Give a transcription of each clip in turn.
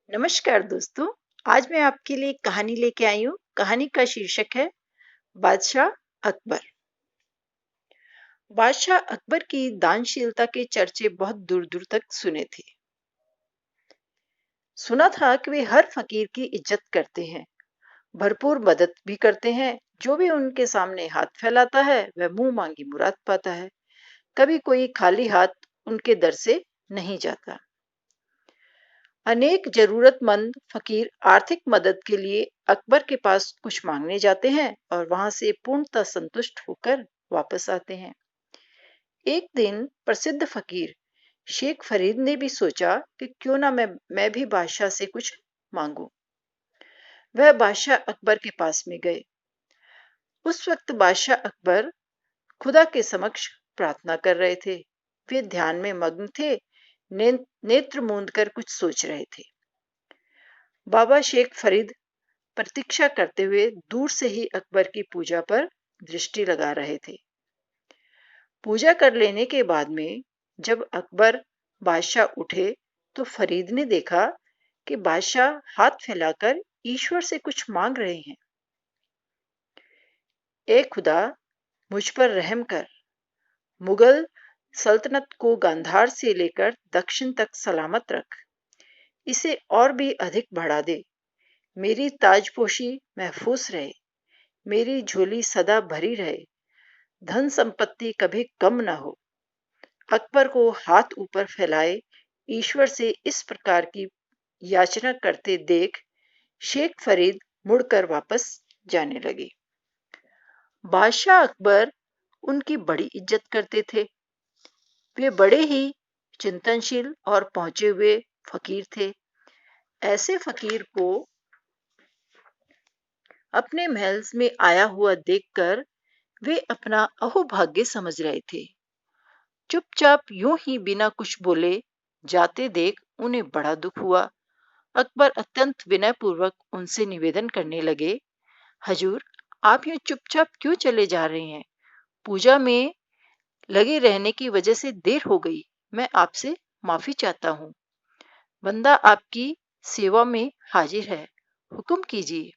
नमस्कार दोस्तों। आज मैं आपके लिए एक कहानी लेके आई हूँ। कहानी का शीर्षक है बादशाह अकबर। बादशाह अकबर की दानशीलता के चर्चे बहुत दूर दूर तक सुने थे। सुना था कि वे हर फकीर की इज्जत करते हैं, भरपूर मदद भी करते हैं। जो भी उनके सामने हाथ फैलाता है वह मुंह मांगी मुराद पाता है। कभी कोई खाली हाथ उनके दर से नहीं जाता। अनेक जरूरतमंद फकीर आर्थिक मदद के लिए अकबर के पास कुछ मांगने जाते हैं और वहां से पूर्णतः संतुष्ट होकर वापस आते हैं। एक दिन प्रसिद्ध फकीर शेख फरीद ने भी सोचा कि क्यों ना मैं भी बादशाह से कुछ मांगूं। वह बादशाह अकबर के पास में गए। उस वक्त बादशाह अकबर खुदा के समक्ष प्रार्थना कर रहे थे। वे ध्यान में मग्न थे, ने, नेत्र मूंद कर कुछ सोच रहे थे। बाबा शेख फरीद प्रतीक्षा करते हुए दूर से ही अकबर की पूजा पर दृष्टि लगा रहे थे। पूजा कर लेने के बाद में जब अकबर बादशाह उठे तो फरीद ने देखा कि बादशाह हाथ फैलाकर ईश्वर से कुछ मांग रहे हैं। ए खुदा, मुझ पर रहम कर। मुगल सल्तनत को गांधार से लेकर दक्षिण तक सलामत रख। इसे और भी अधिक बढ़ा दे। मेरी ताजपोशी महफूज रहे। मेरी झोली सदा भरी रहे। धन संपत्ति कभी कम न हो। अकबर को हाथ ऊपर फैलाए ईश्वर से इस प्रकार की याचना करते देख शेख फरीद मुड़कर वापस जाने लगे। बादशाह अकबर उनकी बड़ी इज्जत करते थे। वे बड़े ही चिंतनशील और पहुंचे हुए फकीर थे। ऐसे फकीर को अपने महल में आया हुआ देखकर वे अपना अहोभाग्य समझ रहे थे। चुपचाप यूं ही बिना कुछ बोले जाते देख उन्हें बड़ा दुख हुआ। अकबर अत्यंत विनयपूर्वक उनसे निवेदन करने लगे, हजूर, आप यूं चुपचाप क्यों चले जा रहे हैं? पूजा में लगे रहने की वजह से देर हो गई। मैं आपसे माफी चाहता हूँ। बंदा आपकी सेवा में हाजिर है, हुक्म कीजिए।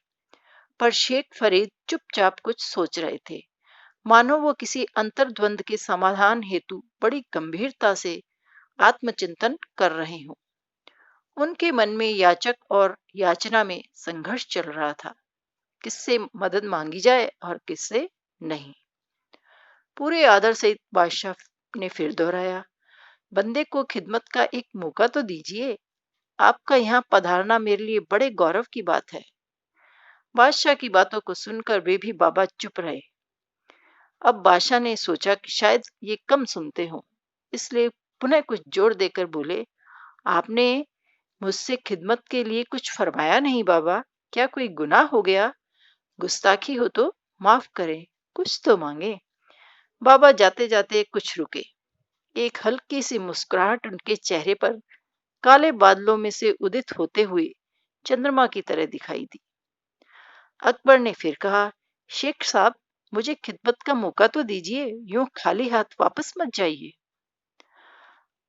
पर शेख फरीद चुपचाप कुछ सोच रहे थे, मानो वो किसी अंतर्द्वंद के समाधान हेतु बड़ी गंभीरता से आत्मचिंतन कर रहे हों। उनके मन में याचक और याचना में संघर्ष चल रहा था। किससे मदद मांगी जाए और किससे नहीं। पूरे आदर सहित बादशाह ने फिर दोहराया, बंदे को खिदमत का एक मौका तो दीजिए। आपका यहाँ पधारना मेरे लिए बड़े गौरव की बात है। बादशाह की बातों को सुनकर वे भी बाबा चुप रहे। अब बादशाह ने सोचा कि शायद ये कम सुनते हो, इसलिए पुनः कुछ जोर देकर बोले, आपने मुझसे खिदमत के लिए कुछ फरमाया नहीं बाबा। क्या कोई गुनाह हो गया? गुस्ताखी हो तो माफ करें, कुछ तो मांगे। बाबा जाते जाते कुछ रुके। एक हल्की सी मुस्कुराहट उनके चेहरे पर काले बादलों में से उदित होते हुए चंद्रमा की तरह दिखाई दी। अकबर ने फिर कहा, शेख साहब, मुझे खिदमत का मौका तो दीजिए, यूं खाली हाथ वापस मत जाइए।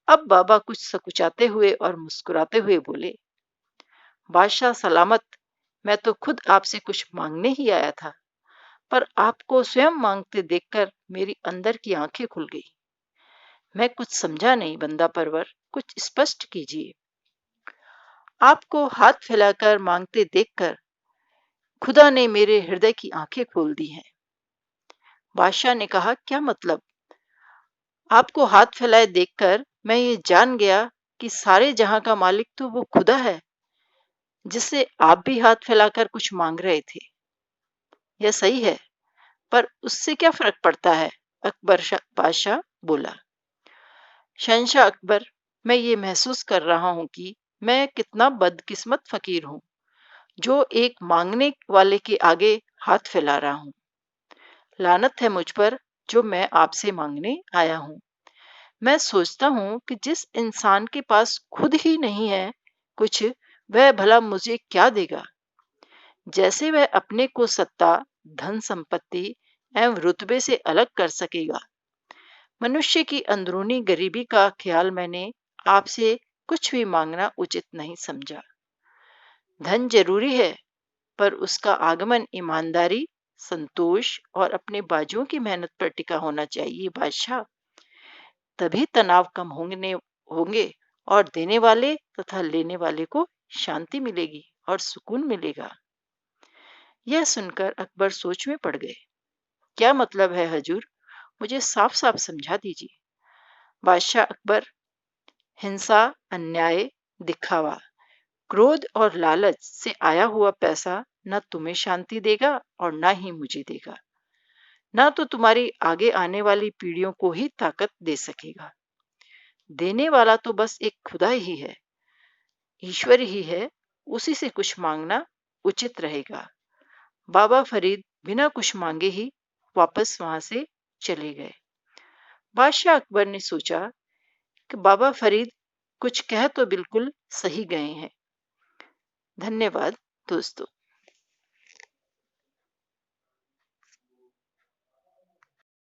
अब बाबा कुछ सकुचाते हुए और मुस्कुराते हुए बोले, बादशाह सलामत, मैं तो खुद आपसे कुछ मांगने ही आया था, पर आपको स्वयं मांगते देखकर मेरी अंदर की आंखें खुल गई। मैं कुछ समझा नहीं बंदा परवर, कुछ स्पष्ट कीजिए। आपको हाथ फैलाकर मांगते देखकर खुदा ने मेरे हृदय की आंखें खोल दी हैं। बादशाह ने कहा, क्या मतलब? आपको हाथ फैलाए देखकर मैं ये जान गया कि सारे जहां का मालिक तो वो खुदा है, जिससे आप भी हाथ फैलाकर कुछ मांग रहे थे। यह सही है, पर उससे क्या फर्क पड़ता है? अकबर बादशाह बोला। शहंशाह अकबर, मैं ये महसूस कर रहा हूं कि मैं कितना बदकिस्मत फकीर हूं, जो एक मांगने वाले के आगे हाथ फैला रहा हूं। लानत है मुझ पर, जो मैं आपसे मांगने आया हूं। मैं सोचता हूँ कि जिस इंसान के पास खुद ही नहीं है कुछ, वह भला मुझे क्या देगा? जैसे वह अपने को सत्ता, धन संपत्ति एवं रुतबे से अलग कर सकेगा। मनुष्य की अंदरूनी गरीबी का ख्याल मैंने आपसे कुछ भी मांगना उचित नहीं समझा। धन जरूरी है, पर उसका आगमन ईमानदारी, संतोष और अपने बाजुओं की मेहनत पर टिका होना चाहिए बादशाह। तभी तनाव कम होंगे होंगे और देने वाले तथा लेने वाले को शांति मिलेगी और सुकून मिलेगा। यह सुनकर अकबर सोच में पड़ गए। क्या मतलब है हजूर? मुझे साफ साफ समझा दीजिए। बादशाह अकबर, हिंसा, अन्याय, दिखावा, क्रोध और लालच से आया हुआ पैसा न तुम्हें शांति देगा और न ही मुझे देगा, न तो तुम्हारी आगे आने वाली पीढ़ियों को ही ताकत दे सकेगा। देने वाला तो बस एक खुदा ही है, ईश्वर ही है, उसी से कुछ मांगना उचित रहेगा। बाबा फरीद बिना कुछ मांगे ही वापस वहां से चले गए। बादशाह अकबर ने सोचा कि बाबा फरीद कुछ कह तो बिल्कुल सही गए हैं। धन्यवाद दोस्तों।